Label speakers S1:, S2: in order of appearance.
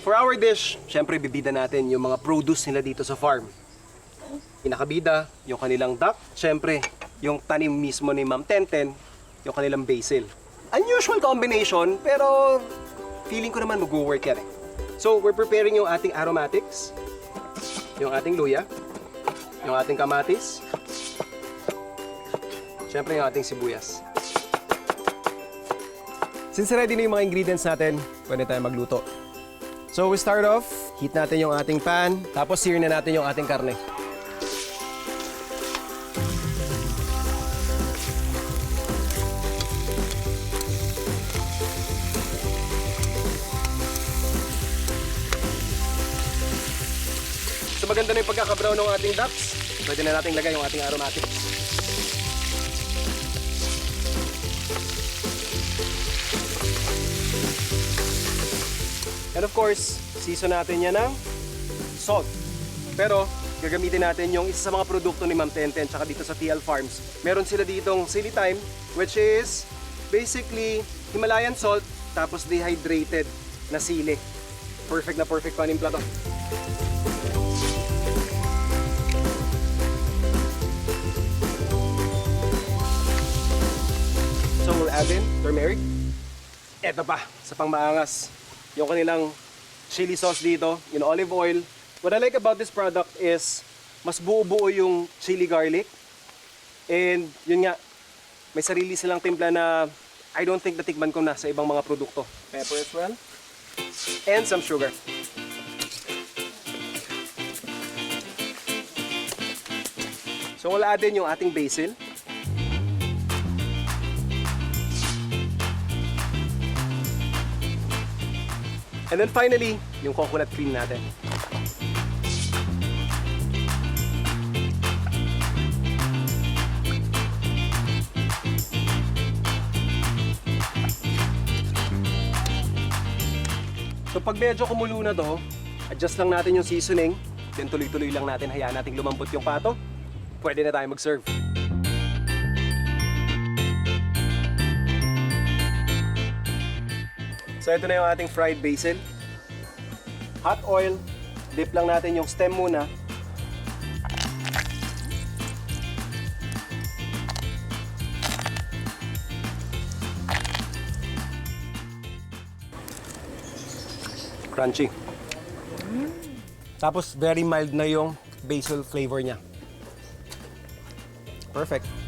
S1: For our dish, syempre bibida natin yung mga produce nila dito sa farm. Pinakabida, yung kanilang duck. Syempre, yung tanim mismo ni Ma'am Tenten, yung kanilang basil. Unusual combination, pero feeling ko naman mag-work yan eh. So, we're preparing yung ating aromatics, yung ating luya, yung ating kamatis, syempre yung ating sibuyas. Since ready na yung mga ingredients natin, pwede tayo magluto. So, we start off, heat natin yung ating pan, tapos sear na natin yung ating karne. So maganda na yung pagkaka-brown ng ating ducks. Pwede na natin lagay yung ating aromatics. And of course, season natin yan ng salt. Pero gagamitin natin yung isa sa mga produkto ni Ma'am Tenten tsaka dito sa TL Farms. Meron sila ditong sili thyme, which is basically Himalayan salt tapos dehydrated na sili. Perfect na perfect panimpla to. So we'll add in turmeric. Eto pa, sa pangmaangas, yung kanilang chili sauce dito, yung olive oil. What I like about this product is mas buo-buo yung chili garlic. And yun nga, may sarili silang timpla na I don't think natikman ko na sa ibang mga produkto. Pepper as well. And some sugar. So we'll add in yung ating basil. And then finally, yung coconut cream natin. So pag medyo kumulo na to, adjust lang natin yung seasoning. Then tuloy-tuloy lang natin, hayaan natin lumambot yung pato. Pwede na tayo mag-serve. So ito na yung ating fried basil. Hot oil, dip lang natin yung stem muna. Crunchy. Tapos very mild na yung basil flavor niya. Perfect.